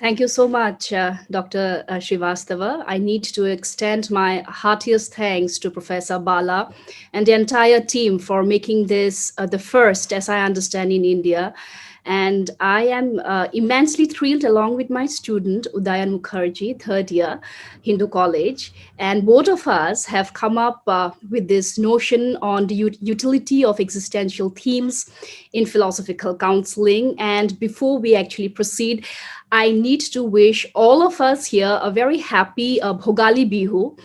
Thank you so much, Dr. Srivastava. I need to extend my heartiest thanks to Professor Bala and the entire team for making this the first, as I understand, in India. And I am immensely thrilled, along with my student, Udayan Mukherjee, third year, Hindu College. And both of us have come up with this notion on the utility of existential themes in philosophical counseling. And before we actually proceed, I need to wish all of us here a very happy Bhogali Bihu,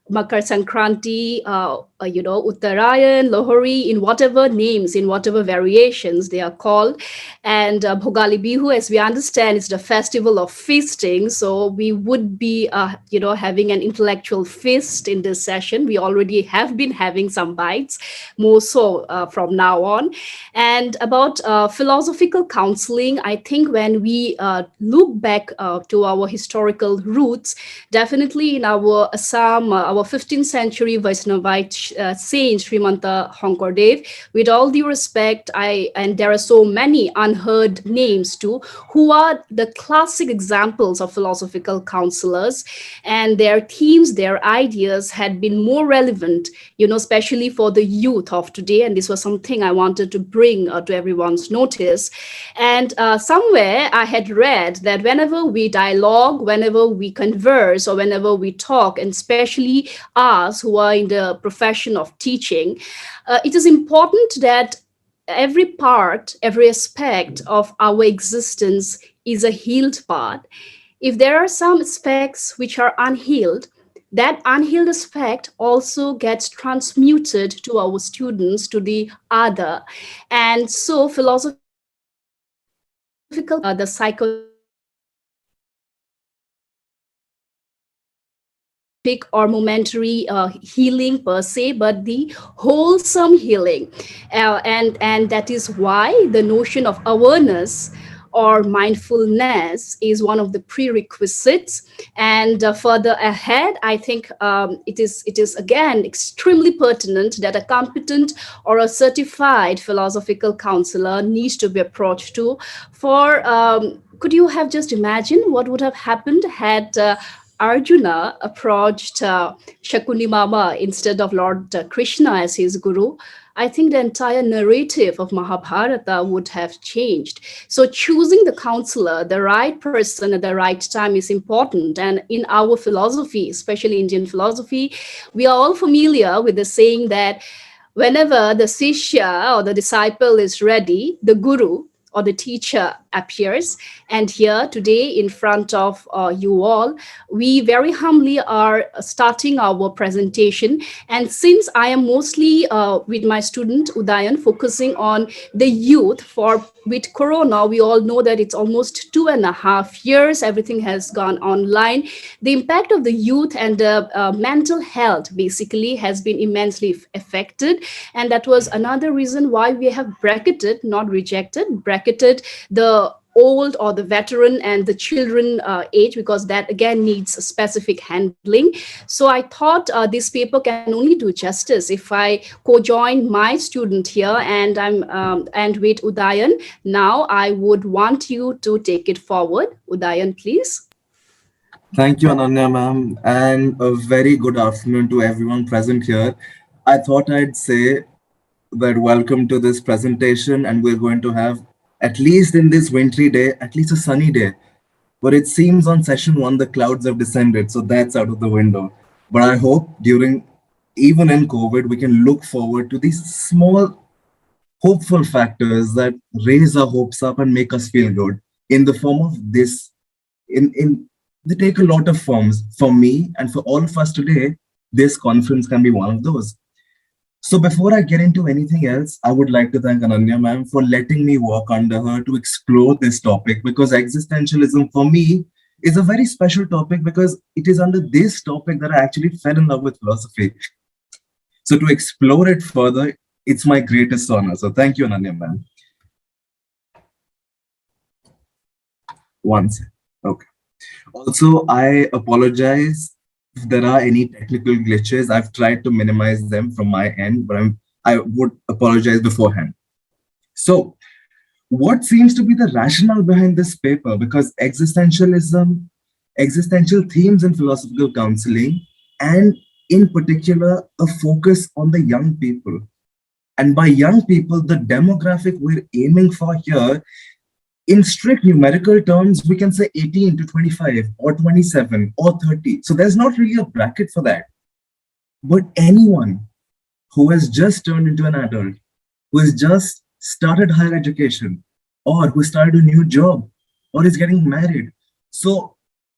Makar Sankranti, Uttarayan, Lohari, in whatever names, in whatever variations they are called. And Bhogali Bihu, as we understand, is the festival of feasting. So we would be, having an intellectual feast in this session. We already have been having some bites, more so from now on. And about philosophical counseling, I think when we look back to our historical roots, definitely in our Assam, our 15th century Vaishnavite saint Srimanta Honkordev, with all due respect, and there are so many unheard names too, who are the classic examples of philosophical counselors, and their themes, their ideas had been more relevant, especially for the youth of today. And this was something I wanted to bring to everyone's notice. And somewhere I had read that whenever we dialogue, whenever we converse, or whenever we talk, and especially us who are in the profession of teaching, it is important that every part, every aspect of our existence is a healed part. If there are some aspects which are unhealed, that unhealed aspect also gets transmuted to our students, to the other. And so philosophical, the or momentary healing per se, but the wholesome healing. And that is why the notion of awareness or mindfulness is one of the prerequisites. And further ahead, I think it is again extremely pertinent that a competent or a certified philosophical counselor needs to be approached to. For could you have just imagined what would have happened had Arjuna approached Shakuni Mama instead of Lord Krishna as his guru? I think the entire narrative of Mahabharata would have changed. So choosing the counselor, the right person at the right time is important. And in our philosophy, especially Indian philosophy, we are all familiar with the saying that whenever the Sishya or the disciple is ready, the guru or the teacher appears. And here today in front of you all, we very humbly are starting our presentation. And since I am mostly with my student Udayan focusing on the youth, for with Corona, we all know that it's almost 2.5 years, everything has gone online. The impact of the youth and the mental health basically has been immensely affected. And that was another reason why we have bracketed, not rejected, bracketed the old or the veteran and the children age, because that again needs a specific handling. So I thought this paper can only do justice if I co-join my student here, and and with Udayan. Now I would want you to take it forward. Udayan, please. Thank you, Ananya ma'am, and a very good afternoon to everyone present here. I thought I'd say that welcome to this presentation, and we're going to have, at least in this wintry day, at least a sunny day. But it seems on session one, the clouds have descended, so that's out of the window. But I hope even in COVID, we can look forward to these small, hopeful factors that raise our hopes up and make us feel good in the form of this. In They take a lot of forms. For me and for all of us today, this conference can be one of those. So before I get into anything else, I would like to thank Ananya ma'am for letting me walk under her to explore this topic, because existentialism for me is a very special topic, because it is under this topic that I actually fell in love with philosophy. So to explore it further, it's my greatest honor. So thank you, Ananya ma'am. Once. Okay. Also, I apologize if there are any technical glitches. I've tried to minimize them from my end, but I would apologize beforehand. So, What seems to be the rationale behind this paper? Because existentialism, existential themes in philosophical counseling, and in particular, a focus on the young people. And by young people, the demographic we're aiming for here, in strict numerical terms, we can say 18 to 25 or 27 or 30. So there's not really a bracket for that. But anyone who has just turned into an adult, who has just started higher education, or who started a new job, or is getting married. So,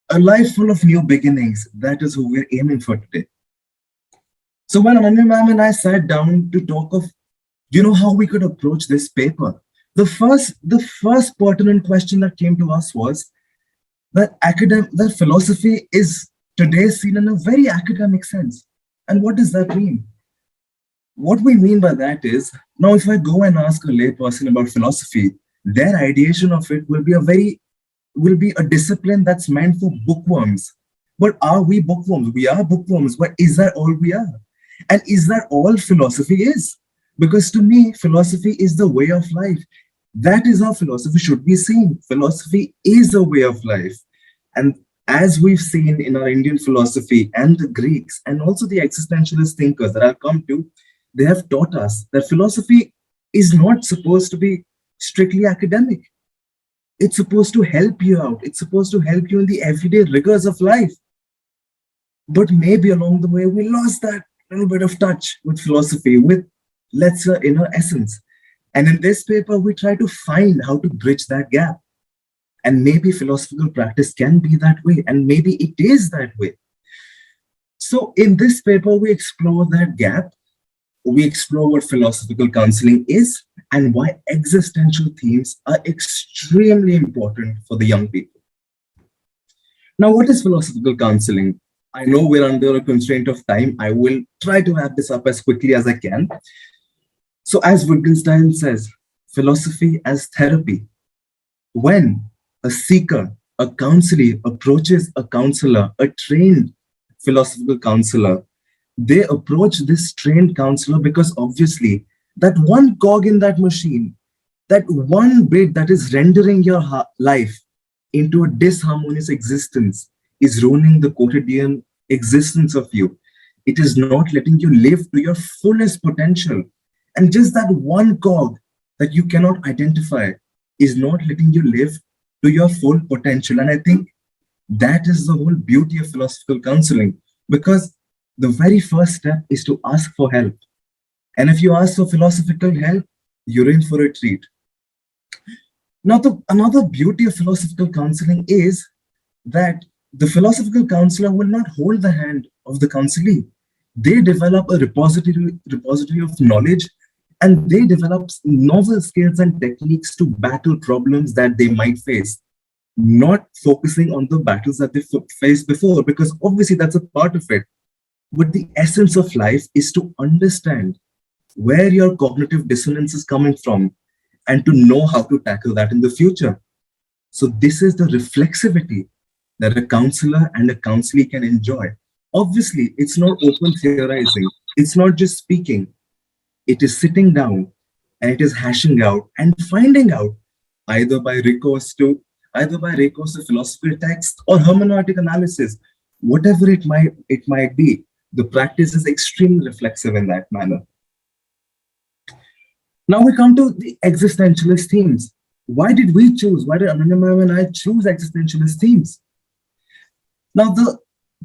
a life full of new beginnings, that is who we're aiming for today. So, when Ananya ma'am and I sat down to talk of, how we could approach this paper, the first pertinent question that came to us was that philosophy is today seen in a very academic sense. And what does that mean? What we mean by that is, now if I go and ask a layperson about philosophy, their ideation of it will be a discipline that's meant for bookworms. But are we bookworms? We are bookworms, but is that all we are? And is that all philosophy is? Because to me, philosophy is the way of life. That is how philosophy should be seen. Philosophy is a way of life. And as we've seen in our Indian philosophy and the Greeks and also the existentialist thinkers that I've come to, they have taught us that philosophy is not supposed to be strictly academic. It's supposed to help you out. It's supposed to help you in the everyday rigors of life. But maybe along the way, we lost that little bit of touch with philosophy, with, let's say, inner essence. And in this paper, we try to find how to bridge that gap. And maybe philosophical practice can be that way, and maybe it is that way. So in this paper, we explore that gap. We explore what philosophical counseling is and why existential themes are extremely important for the young people. Now, what is philosophical counseling? I know we're under a constraint of time. I will try to wrap this up as quickly as I can. So, as Wittgenstein says, philosophy as therapy. When a seeker, a counselee approaches a counselor, a trained philosophical counselor, they approach this trained counselor because obviously that one cog in that machine, that one bit that is rendering your life into a disharmonious existence, is ruining the quotidian existence of you. It is not letting you live to your fullest potential. And just that one cog that you cannot identify is not letting you live to your full potential. And I think that is the whole beauty of philosophical counseling, because the very first step is to ask for help. And if you ask for philosophical help, you're in for a treat. Now, another beauty of philosophical counseling is that the philosophical counselor will not hold the hand of the counselee. They develop a repository of knowledge, and they develop novel skills and techniques to battle problems that they might face, not focusing on the battles that they faced before, because obviously that's a part of it. But the essence of life is to understand where your cognitive dissonance is coming from and to know how to tackle that in the future. So this is the reflexivity that a counselor and a counselee can enjoy. Obviously, it's not open theorizing. It's not just speaking. It is sitting down and it is hashing out and finding out either by recourse to philosophical text or hermeneutic analysis, whatever it might be. The practice is extremely reflexive in that manner. Now we come to the existentialist themes. Why did Ananya ma'am and I choose existentialist themes? Now the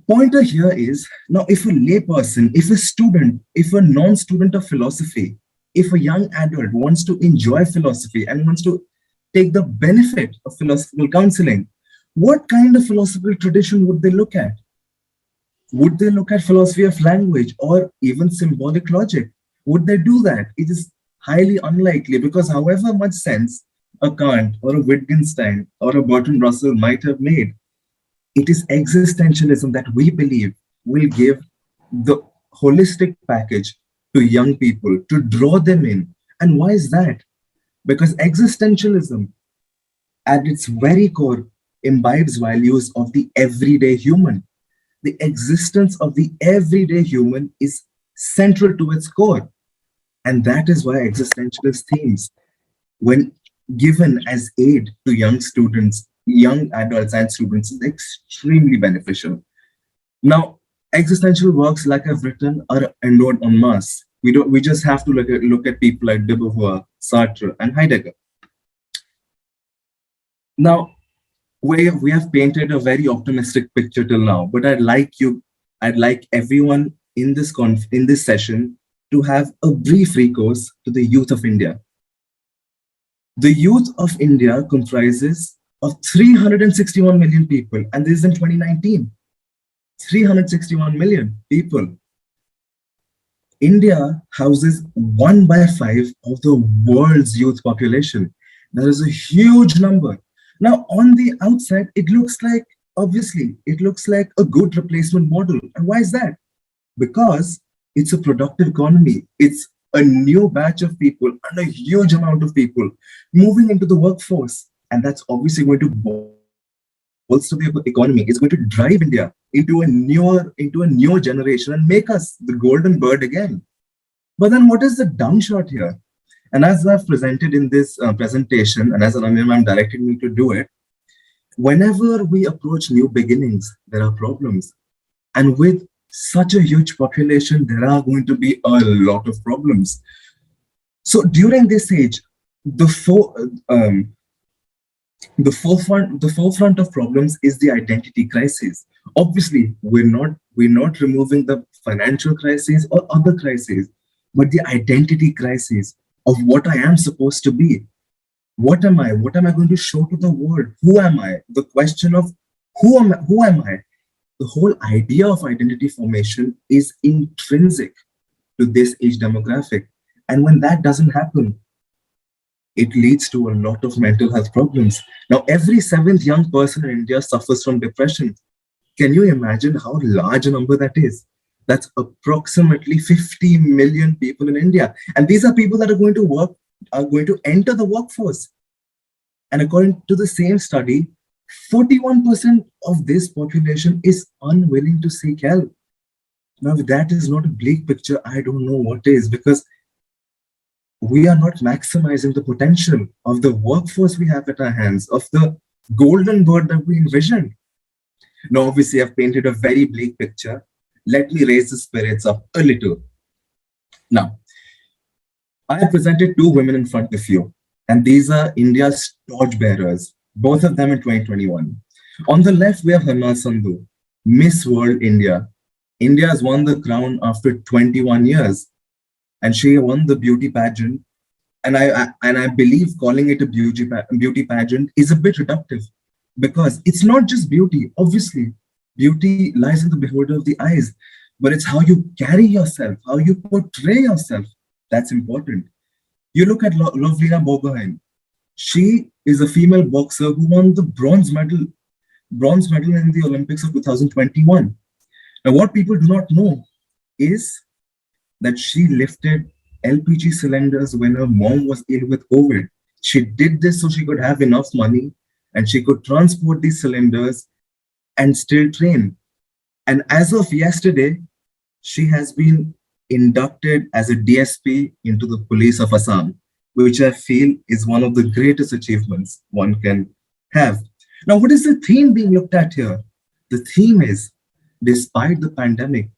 pointer here is, now if a layperson, if a student, if a non-student of philosophy, if a young adult wants to enjoy philosophy and wants to take the benefit of philosophical counseling, what kind of philosophical tradition would they look at? Would they look at philosophy of language or even symbolic logic? Would they do that? It is highly unlikely, because however much sense a Kant or a Wittgenstein or a Bertrand Russell might have made, it is existentialism that we believe will give the holistic package to young people, to draw them in. And why is that? Because existentialism, at its very core, imbibes values of the everyday human. The existence of the everyday human is central to its core. And that is why existentialist themes, when given as aid to young students, young adults and students is extremely beneficial. Now, existential works like I've written are endured en masse. We just have to look at people like de Beauvoir, Sartre, and Heidegger. Now, we have painted a very optimistic picture till now, but I'd like everyone in in this session to have a brief recourse to the youth of India. The youth of India comprises of 361 million people, and this is in 2019. 361 million people. India houses 1/5 of the world's youth population. That is a huge number. Now, on the outside, it looks like a good replacement model. And why is that? Because it's a productive economy. It's a new batch of people and a huge amount of people moving into the workforce. And that's obviously going to bolster the economy. It's going to drive India into a newer generation and make us the golden bird again. But then what is the downshot here? And as I've presented in this presentation, and as Ananya ma'am directed me to do it, whenever we approach new beginnings, there are problems. And with such a huge population, there are going to be a lot of problems. So during this age, the, fo- the forefront of problems is the identity crisis. Obviously, we're not removing the financial crisis or other crises, but the identity crisis of what I am supposed to be. What am I? What am I going to show to the world? Who am I? The question of who am I? The whole idea of identity formation is intrinsic to this age demographic. And when that doesn't happen, it leads to a lot of mental health problems. Now, every seventh young person in India suffers from depression. Can you imagine how large a number that is? That's approximately 50 million people in India. And these are people that are going to enter the workforce. And according to the same study, 41% of this population is unwilling to seek help. Now, if that is not a bleak picture, I don't know what is, because we are not maximizing the potential of the workforce we have at our hands, of the golden bird that we envisioned. Now, obviously, I've painted a very bleak picture. Let me raise the spirits up a little. Now, I have presented two women in front of you, and these are India's torchbearers, both of them in 2021. On the left, we have Hema Sandhu, Miss World India. India has won the crown after 21 years, and she won the beauty pageant. And I believe calling it a beauty pageant is a bit reductive, because it's not just beauty. Obviously, beauty lies in the beholder of the eyes, but it's how you carry yourself, how you portray yourself. That's important. You look at Lovlina Borgohain. She is a female boxer who won the bronze medal in the Olympics of 2021. Now, what people do not know is that she lifted LPG cylinders when her mom was ill with COVID. She did this so she could have enough money and she could transport these cylinders and still train. And as of yesterday, she has been inducted as a DSP into the police of Assam, which I feel is one of the greatest achievements one can have. Now, what is the theme being looked at here? The theme is, despite the pandemic,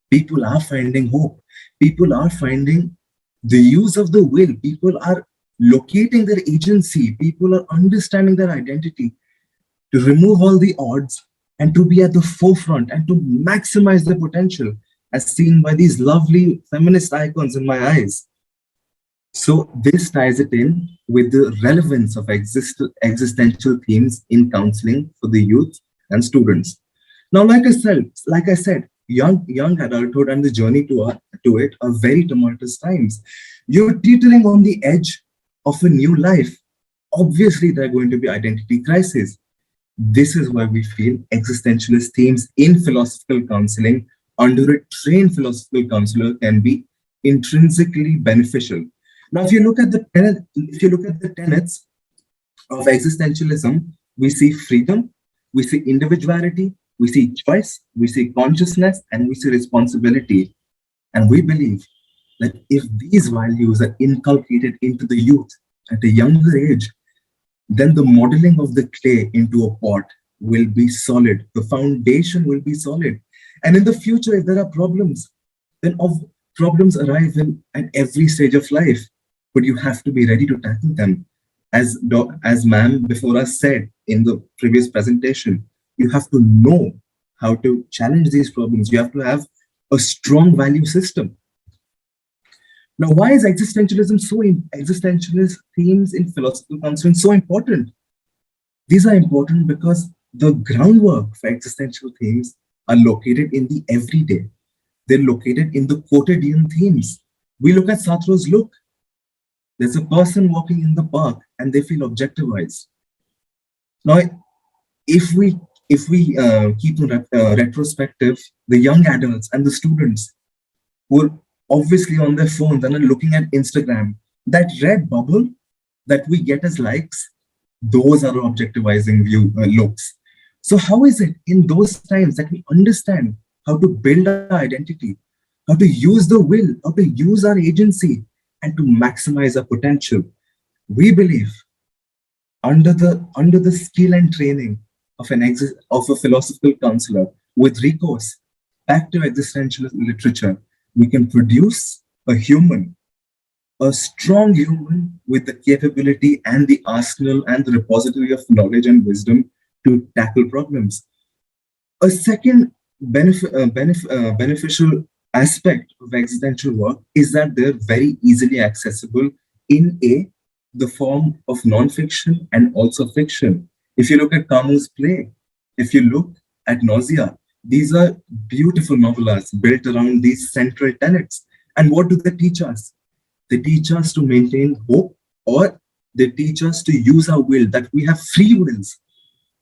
people are finding hope. People are finding the use of the will. People are locating their agency. People are understanding their identity to remove all the odds and to be at the forefront and to maximize their potential, as seen by these lovely feminist icons in my eyes. So this ties it in with the relevance of existential themes in counseling for the youth and students. Now, like I said, young adulthood and the journey to it are very tumultuous times. You're teetering on the edge of a new life. Obviously, there are going to be identity crises. This is why we feel existentialist themes in philosophical counseling under a trained philosophical counselor can be intrinsically beneficial. Now, if you look at the tenets of existentialism, we see freedom, we see individuality, we see choice, we see consciousness, and we see responsibility. And we believe that if these values are inculcated into the youth, at a younger age, then the modeling of the clay into a pot will be solid. The foundation will be solid. And in the future, if there are problems, then problems arrive at every stage of life. But you have to be ready to tackle them. As ma'am before us said in the previous presentation, you have to know how to challenge these problems. You have to have a strong value system. Now, why is existentialist themes in philosophical counseling so important? These are important because the groundwork for existential themes are located in the everyday. They're located in the quotidian themes. We look at Sartre's look. There's a person walking in the park and they feel objectivized. Now, if we keep in retrospective, the young adults and the students who are obviously on their phones and are looking at Instagram, that red bubble that we get as likes, those are objectivizing looks. So how is it in those times that we understand how to build our identity, how to use the will, how to use our agency, and to maximize our potential? We believe under the skill and training of a philosophical counselor with recourse back to existential literature, we can produce a human, a strong human with the capability and the arsenal and the repository of knowledge and wisdom to tackle problems. A second beneficial aspect of existential work is that they're very easily accessible in the form of non-fiction and also fiction. If you look at Camus' play, if you look at Nausea, these are beautiful novellas built around these central tenets. And what do they teach us? They teach us to maintain hope, or they teach us to use our will, that we have free wills.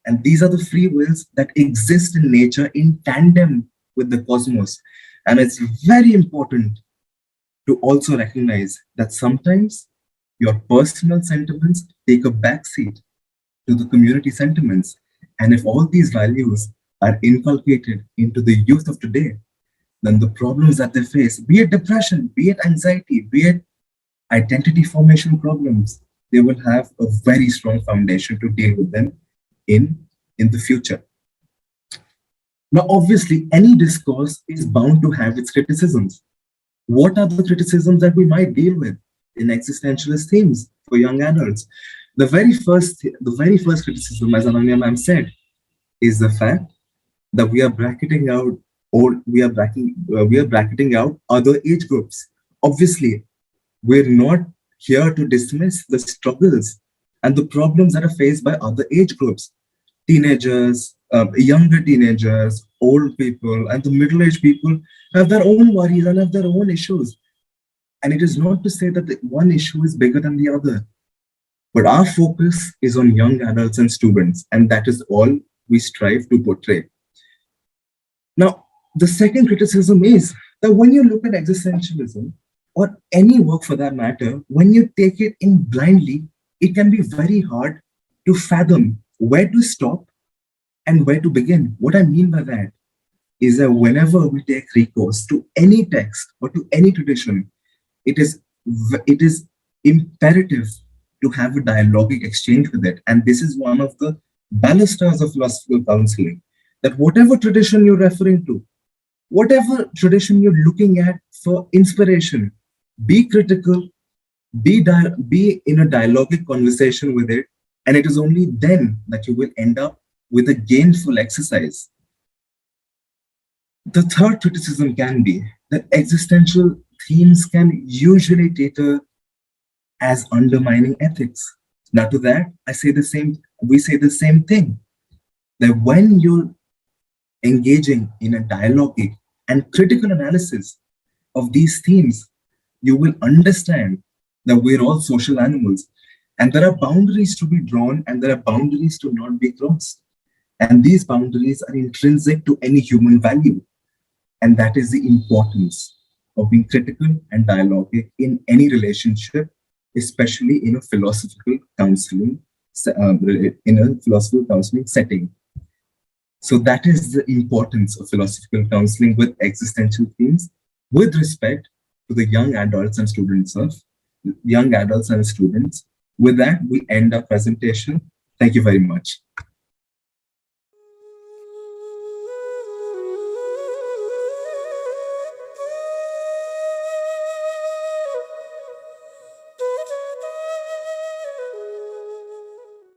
And these are the free wills that exist in nature in tandem with the cosmos. And it's very important to also recognize that sometimes your personal sentiments take a backseat to the community sentiments. And if all these values are inculcated into the youth of today, then the problems that they face, be it depression, be it anxiety, be it identity formation problems, they will have a very strong foundation to deal with them in the future. Now, obviously, any discourse is bound to have its criticisms. What are the criticisms that we might deal with in existentialist themes for young adults? The very first criticism, as Ananya ma'am said, is the fact that we are bracketing out, or we are bracketing out other age groups. Obviously, we're not here to dismiss the struggles and the problems that are faced by other age groups. Teenagers, younger teenagers, old people, and the middle-aged people have their own worries and have their own issues. And it is not to say that the one issue is bigger than the other, but our focus is on young adults and students, and that is all we strive to portray. Now, the second criticism is that when you look at existentialism, or any work for that matter, when you take it in blindly, it can be very hard to fathom where to stop and where to begin. What I mean by that is that whenever we take recourse to any text or to any tradition, it is imperative to have a dialogic exchange with it. And this is one of the balusters of philosophical counseling, that whatever tradition you're referring to, whatever tradition you're looking at for inspiration, be critical, be in a dialogic conversation with it, and it is only then that you will end up with a gainful exercise. The third criticism can be that existential themes can usually cater as undermining ethics. Now, to that, we say the same thing, that when you're engaging in a dialogic and critical analysis of these themes, you will understand that we're all social animals, and there are boundaries to be drawn and there are boundaries to not be crossed. And these boundaries are intrinsic to any human value. And that is the importance of being critical and dialogic in any relationship, especially in a philosophical counseling setting. So that is the importance of philosophical counseling with existential themes, with respect to the young adults and students With that, we end our presentation. Thank you very much.